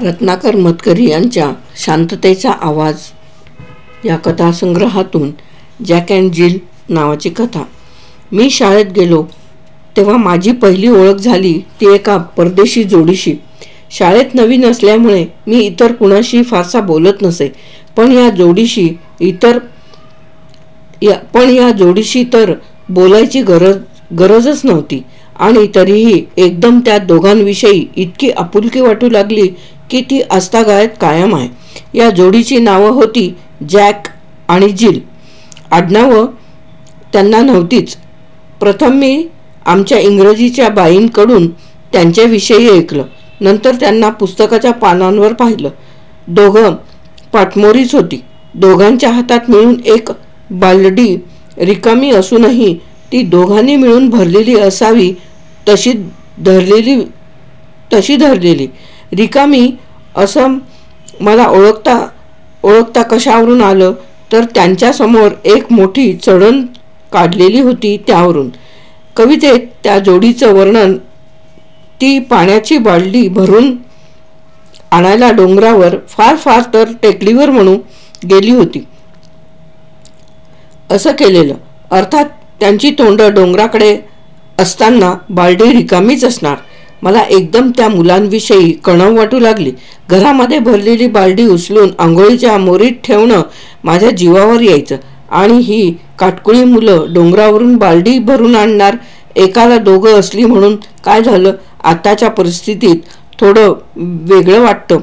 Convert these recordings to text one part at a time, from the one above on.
रत्नाकर मतकरी यांच्या शांततेचा आवाज या कथासंग्रहातून जॅक अँड जिल नावाची कथा. मी शाळेत गेलो तेव्हा माझी पहिली ओळख झाली ती एका परदेशी जोडीशी. शाळेत नवीन असल्यामुळे मी इतर कुणाशी फारसा बोलत नसे, पण या जोडीशी तर बोलायची गरजच नव्हती. आणि तरीही एकदम त्या दोघांविषयी इतकी आपुलकी वाटू लागली की ती आजतागायत कायम आहे. या जोडीची नावं होती जॅक आणि जिल. आडनावं त्यांना नव्हतीच. प्रथम मी आमच्या इंग्रजीच्या बाईंकडून त्यांच्याविषयी ऐकलं. नंतर त्यांना पुस्तकाच्या पानांवर पाहिलं. दोघं पाठमोरीच होती. दोघांच्या हातात मिळून एक बालडी रिकामी असूनही ती दोघांनी मिळून भरलेली असावी तशी धरलेली. रिकामी असं मला ओळखता कशावरून आलं तर त्यांच्यासमोर एक मोठी चढण काढलेली होती त्यावरून. कवितेत त्या जोडीचं वर्णन ती पाण्याची बालडी भरून आणायला डोंगरावर फार तर टेकडीवर म्हणून गेली होती असं केलेलं. अर्थात त्यांची तोंड डोंगराकडे असताना बालडी रिकामीच असणार. मला एकदम त्या मुलांविषयी कणव वाटू लागली. घरामध्ये भरलेली बालडी उचलून आंघोळीच्या मोरीत ठेवणं माझ्या जीवावर यायचं. आणि ही काटकुळी मुलं डोंगरावरून बालडी भरून आणणार. एकाला दोघं असली म्हणून काय झालं, आताच्या परिस्थितीत थोडं वेगळं वाटतं.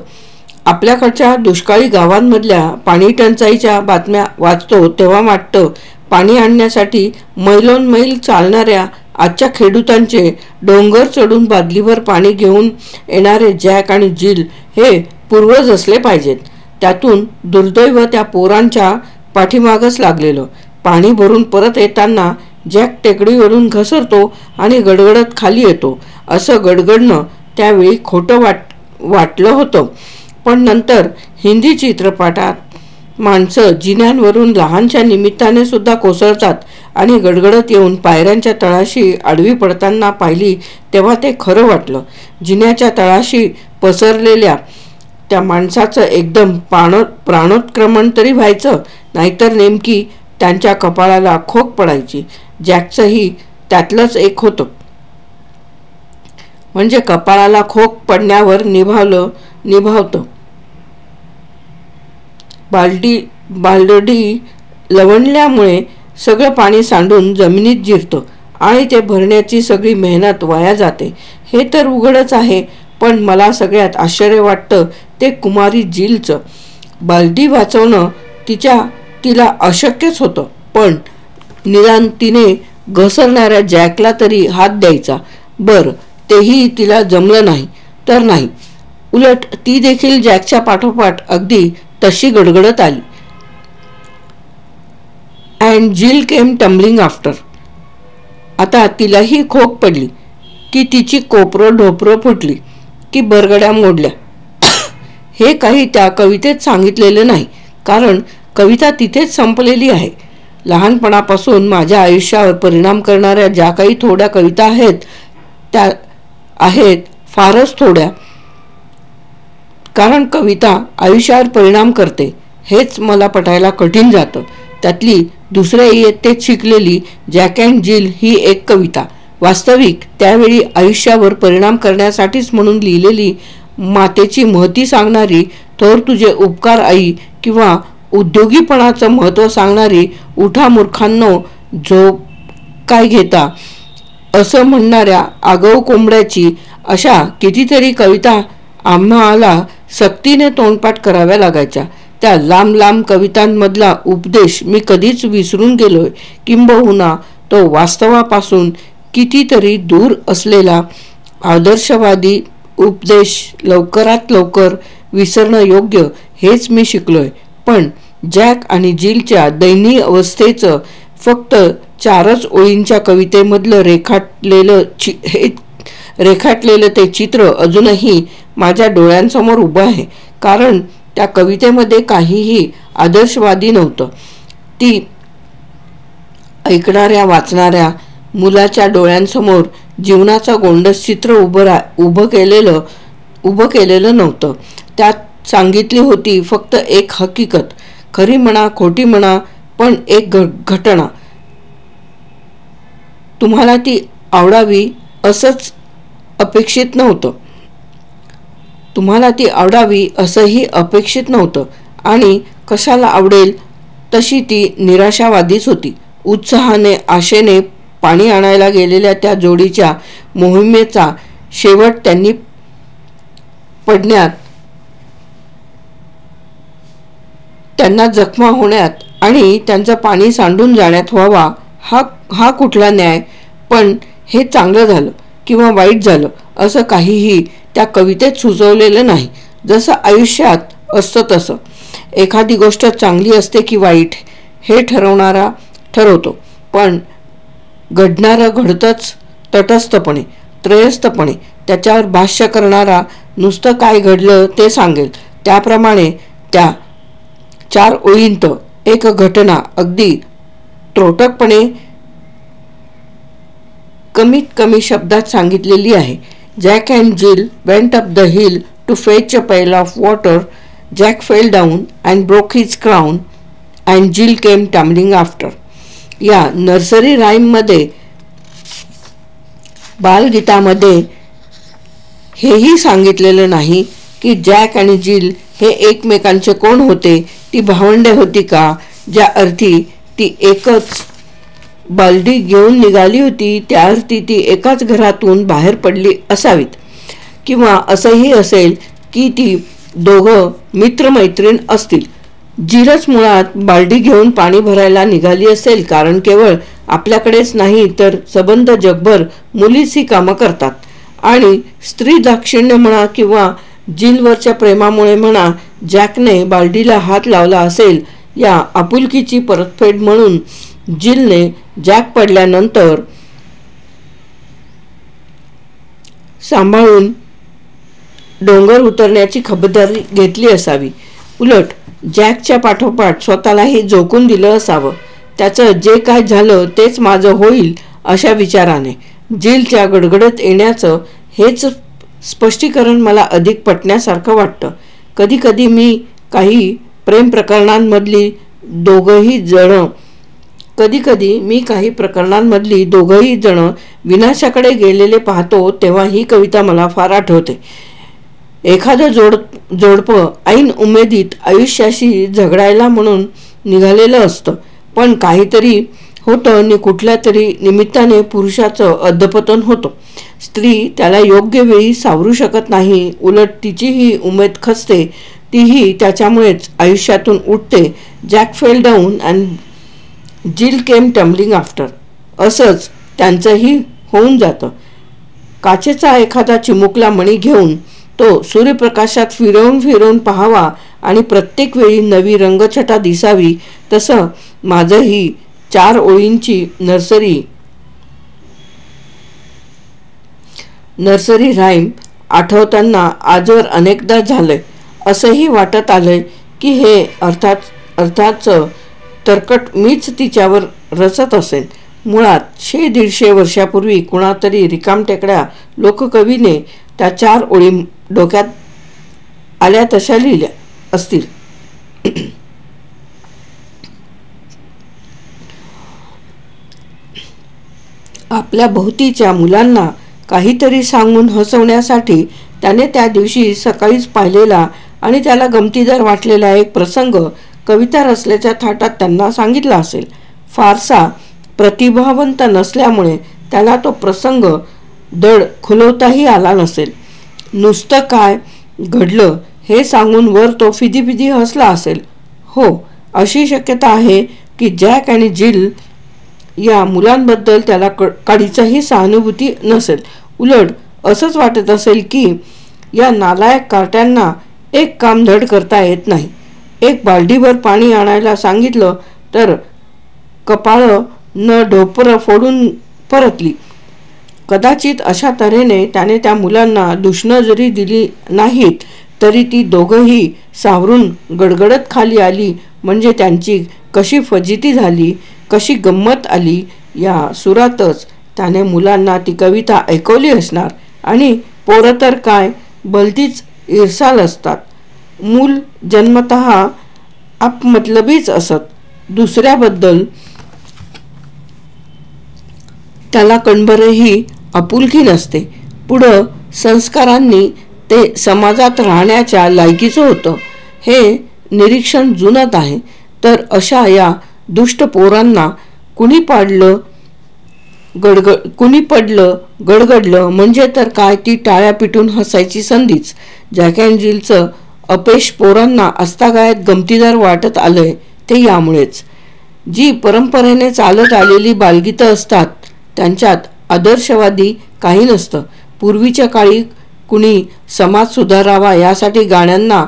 आपल्याकडच्या दुष्काळी गावांमधल्या पाणी टंचाईच्या बातम्या वाचतो तेव्हा वाटतं पाणी आणण्यासाठी मैलोनमैल चालणाऱ्या आजच्या खेडूतांचे डोंगर चढून बादलीभर पाणी घेऊन येणारे जॅक आणि जिल हे पूर्वज असले पाहिजेत. त्यातून दुर्दैव त्या पोरांच्या पाठीमागच लागलेलं. पाणी भरून परत येताना जॅक टेकडीवरून घसरतो आणि गडगडत खाली येतो. असं गडगडणं त्यावेळी खोटं वाटलं होतं. पण नंतर हिंदी चित्रपटात माणसं जिन्यांवरून लहानशा निमित्ताने सुद्धा कोसळतात आणि गडगडत येऊन पायऱ्यांच्या तळाशी आडवी पडताना पाहिली तेव्हा ते खरं वाटलं. जिन्याच्या तळाशी पसरलेल्या त्या माणसाचं एकदम प्राणोत्क्रमण तरी व्हायचं, नाहीतर नेमकी त्यांच्या कपाळाला खोक पडायची. जॅकचंही त्यातलंच एक होतं. म्हणजे कपाळाला खोक पडण्यावर निभावतं. बालडी लवणल्यामुळे सगळं पाणी सांडून जमिनीत जिरतं आणि ते भरण्याची सगळी मेहनत वाया जाते हे तर उघडच आहे. पण मला सगळ्यात आश्चर्य वाटतं ते कुमारी जिलचं. बालडी वाचवणं तिला अशक्यच होतं, पण निदान तिने घसरणाऱ्या जॅकला तरी हात द्यायचा. बरं, तेही तिला जमलं नाही तर नाही. उलट ती देखील जॅकच्या पाठोपाठ अगदी तशी गडगडत आली. And Jill came tumbling after. आता तिलाही खोक पडली की तिची कोपरं ढोपरं फुटली की बरगड्या मोडल्या. हे काही त्या कवितेत सांगितलेलं नाही, कारण कविता तिथेच संपलेली आहे. लहानपणापासून माझ्या आयुष्यावर परिणाम करणाऱ्या ज्या काही थोड्या कविता आहेत त्या आहेत फारच थोड्या. कारण कविता आयुष्यावर परिणाम करते हेच मला पटायला कठीण जातं. त्यातली दुसऱ्या इयत्तेत शिकलेली जॅक अँड जिल ही एक कविता वास्तविक त्यावेळी आयुष्यावर परिणाम करण्यासाठीच म्हणून लिहिलेली, मातेची महती सांगणारी, थोर तुझे उपकार आई किंवा उद्योगीपणाचं महत्त्व सांगणारी, उठा मूर्खांनो झोप काय घेता असं म्हणणाऱ्या आगाऊ कोंबड्याची अशा कितीतरी कविता आम्हाला सक्तीने तोंडपाठ कराव्या लागायच्या. त्या लांब कवितांमधला उपदेश मी कधीच विसरून गेलोय, किंबहुना तो वास्तवापासून कितीतरी दूर असलेला आदर्शवादी उपदेश लवकरात लवकर विसरणं योग्य हेच मी शिकलोय. पण जॅक आणि जिलच्या दयनीय अवस्थेचं फक्त 4च ओळींच्या कवितेमधलं रेखाटलेलं ते चित्र अजूनही माझ्या डोळ्यांसमोर उभं आहे. कारण त्या कवितेमध्ये काहीही आदर्शवादी नव्हतं. ती ऐकणाऱ्या वाचणाऱ्या मुलाच्या डोळ्यांसमोर जीवनाचं गोंडस चित्र उभं केलेलं उभं केलेलं नव्हतं. त्यात सांगितली होती फक्त एक हकीकत, खरी म्हणा खोटी म्हणा पण एक घटना. तुम्हाला ती आवडावी असंच अपेक्षित नव्हतं. तुम्हाला ती आवडावी असंही अपेक्षित नव्हतं आणि कशाला आवडेल तशी ती निराशावादीच होती. उत्साहाने आशेने पाणी आणायला गेलेल्या त्या जोडीच्या मोहिमेचा शेवट त्यांनी पडण्यात, त्यांना जखमा होण्यात आणि त्यांचं पाणी सांडून जाण्यात व्हावा हा कुठला न्याय. पण हे चांगलं झालं किंवा वाईट झालं असं काहीही त्या कवितेत सुचवलेलं नाही. जसं आयुष्यात असतं तसं एखादी गोष्ट चांगली असते की वाईट हे ठरवणारा ठरवतो, पण घडणारं घडतंच तटस्थपणे त्रयस्थपणे. त्याच्यावर भाष्य करणारा नुसतं काय घडलं ते सांगेल त्याप्रमाणे त्या 4 ओळींत एक घटना अगदी त्रोटकपणे कमीत कमी शब्दात सांगितलेली आहे. Jack and Jill went up the hill to fetch a pail of water. Jack fell down and broke his crown and Jill came tumbling after. या नर्सरी राईममध्ये, बालगीतामध्ये हेही सांगितलेलं नाही की जॅक आणि जिल हे एकमेकांचे कोण होते. ती भावंडे होती का, ज्या अर्थी ती एकच बालदी घेऊन निघाली होती त्या अर्थी ती एकाच घरातून बाहेर पडली असावीत. किंवा असंही असेल की ती दोघं मित्रमैत्रीण असतील. जिलच मुळात बालदी घेऊन पाणी भरायला निघाली असेल, कारण केवळ आपल्याकडेच नाही तर सबंध जगभर मुलीच ही कामं करतात आणि स्त्री दाक्षिण्य म्हणा किंवा जिलवरच्या प्रेमामुळे म्हणा जॅकने बालडीला हात लावला असेल. या आपुलकीची परतफेड म्हणून जिलने जॅक पडल्यानंतर सांभाळून डोंगर उतरण्याची खबरदारी घेतली असावी. उलट जॅकच्या पाठोपाठ स्वतःलाही झोकून दिलं असावं. त्याचं जे काय झालं तेच माझं होईल अशा विचाराने. जिलच्या गडगडत येण्याचं हेच स्पष्टीकरण मला अधिक पटण्यासारखं वाटतं. कधी कधी मी काही प्रेम प्रकरणांमधली दोघंही जण विनाशाकडे गेलेले पाहतो तेव्हा ही कविता मला फार आठवते. एखादं जोडपं ऐन उमेदीत आयुष्याशी झगडायला म्हणून निघालेलं असतं, पण काहीतरी होतं आणि कुठल्या तरी निमित्ताने पुरुषाचं अधपतन होतं. स्त्री त्याला योग्य वेळी सावरू शकत नाही. उलट तिचीही उमेद खचते. तीही त्याच्यामुळेच आयुष्यातून उठते. Jack fell down and Jill came tumbling after. असंच त्यांचंही होऊन जातं. काचेचा एखादा चिमुकला मणी घेऊन तो सूर्यप्रकाशात फिरवून फिरवून पाहावा आणि प्रत्येक वेळी नवी रंगछटा दिसावी. तसं माझंही 4 ओळींची नर्सरी राईम आठवताना आजवर अनेकदा झालंय. असंही वाटत आलंय की हे अर्थाचं तरकट मीच तिच्यावर रचत असेल. मुळात 100-150 वर्षापूर्वी कुणातरी रिकामटेकड्या लोककवीने त्या 4 ओळी डोक्यात आल्या तशा लिहिल्या असतील. आपल्या भोवतीच्या मुलांना काहीतरी सांगून हसवण्यासाठी त्याने त्या दिवशी सकाळीच पाहिलेला आणि त्याला गमतीदार वाटलेला एक प्रसंग कविता रचल्याच्या थाटात त्यांना सांगितला असेल. फारसा प्रतिभावंत नसल्यामुळे त्याला तो प्रसंग धड खुलवताही आला नसेल. नुसतं काय घडलं हे सांगून वर तो फिदी हसला असेल. हो, अशी शक्यता आहे की जॅक आणि जिल या मुलांबद्दल त्याला काडीचाही सहानुभूती नसेल. उलट असंच वाटत असेल की या नालायक कार्ट्यांना एक काम धड करता येत नाही. एक बालडीभर पाणी आणायला सांगितलं तर कपाळं न ढोपरं फोडून परतली. कदाचित अशा तऱ्हेने त्याने त्या मुलांना दूषणं जरी दिली नाहीत तरी ती दोघंही सावरून गडगडत खाली आली म्हणजे त्यांची कशी फजिती झाली, कशी गंमत आली या सुरातच त्याने मुलांना ती कविता ऐकवली असणार. आणि पोरं तर काय, भलतीच ईर्षाल असतात. मूल जन्मतः आपमतलबीच असत. दुसऱ्याबद्दल त्याला कणभरही आपुलकी नसते. पुढं संस्कारांनी ते समाजात राहण्याच्या लायकीचं होतं. हे निरीक्षण जुनत आहे. तर अशा या दुष्ट पोरांना कुणी पडलं गडगडलं म्हणजे तर काय, ती टाळ्या पिटून हसायची संधीच. जॅक अँड जिलचं अपयश पोरांना आजतागायत गमतीदार वाटत आलंय ते यामुळेच. जी परंपरेने चालत आलेली बालगीतं असतात त्यांच्यात आदर्शवादी काही नसतं. पूर्वीच्या काळी कुणी समाज सुधारावा यासाठी गाण्यांना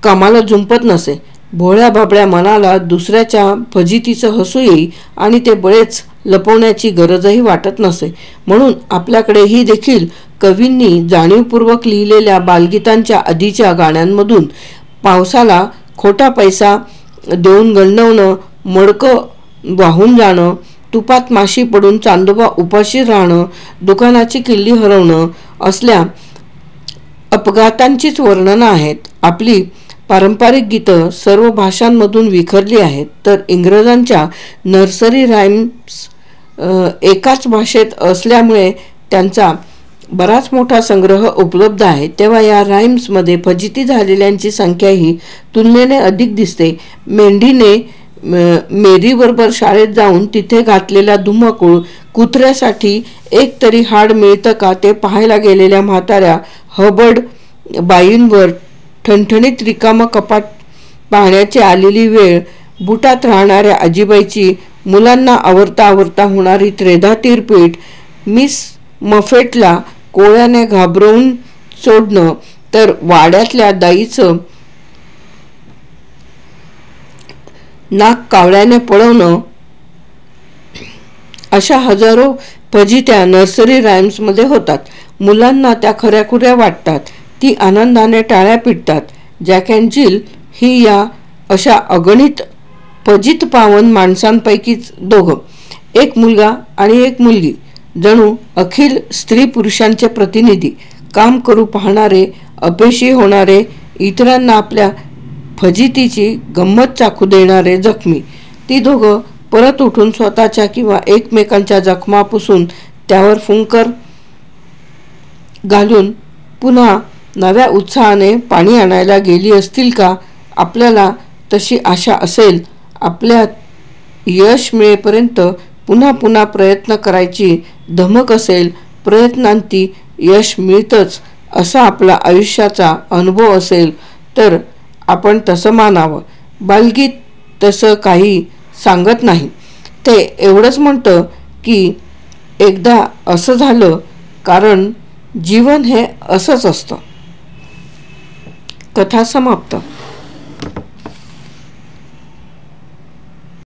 कामाला झुंपत नसे. भोळ्या बाबड्या मनाला दुसऱ्याच्या फजितीचं हसू येई आणि ते बळेच लपवण्याची गरजही वाटत नसे. म्हणून आपल्याकडेही देखील कवींनी जाणीवपूर्वक लिहिलेल्या बालगीतांच्या आधीच्या गाण्यांमधून पावसाला खोटा पैसा देऊन गंडवणं, मडकं वाहून जाणं, तुपात माशी पडून चांदोबा उपाशी राहणं, दुकानाची किल्ली हरवणं असल्या अपघातांचीच वर्णनं आहेत. आपली पारंपरिक गीतं सर्व भाषांमधून विखरली आहेत. तर इंग्रजांच्या नर्सरी राईम्स एकाच भाषेत असल्यामुळे त्यांचा बराच मोठा संग्रह उपलब्ध आहे. तेव्हा या राईम्समध्ये फजिती झालेल्यांची संख्याही तुलनेने अधिक दिसते. मेंढीने मेरीबरोबर शाळेत जाऊन तिथे घातलेला धुमाकूळ, कुत्र्यासाठी एक तरी हाड मिळतं का ते पाहायला गेलेल्या म्हाताऱ्या हबड बाईंवर, ठणठणीत रिकामं कपाट पाहण्याची आलेली वेळ, बुटात राहणाऱ्या आजीबाईची मुलांना आवरता आवरता होणारी त्रेधा तीरपीट, मिस मफेटला कोळ्याने घाबरवून सोडणं, तर वाड्यातल्या दाईचं नाक कावळ्याने पळवणं, अशा हजारो फजित्या नर्सरी राईम्समध्ये होतात. मुलांना त्या खऱ्याखुऱ्या वाटतात. ती आनंदाने टाळ्या पिटतात. जॅक अँड जिल ही या अशा अगणित फजित पावन माणसांपैकीच दोघं, एक मुलगा आणि एक मुलगी, जणू अखिल स्त्री पुरुषांचे प्रतिनिधी, काम करू पाहणारे, अपयशी होणारे, इतरांना आपल्या फजितीची गंमत चाखू देणारे जखमी. ती दोघं परत उठून स्वतःच्या किंवा एकमेकांच्या जखमा पुसून त्यावर फुंकर घालून पुन्हा नव्या उत्साहाने पाणी आणायला गेली असतील का? आपल्याला तशी आशा असेल. आपल्यात यश मिळेपर्यंत पुन्हा पुन्हा प्रयत्न करायची धमक असेल. प्रयत्नांती यश मिळतंच असा आपला आयुष्याचा अनुभव असेल तर आपण तसं मानावं. बालगीत तसं काही सांगत नाही. ते एवढंच म्हणतं की एकदा असं झालं, कारण जीवन हे असंच असतं. कथा समाप्त.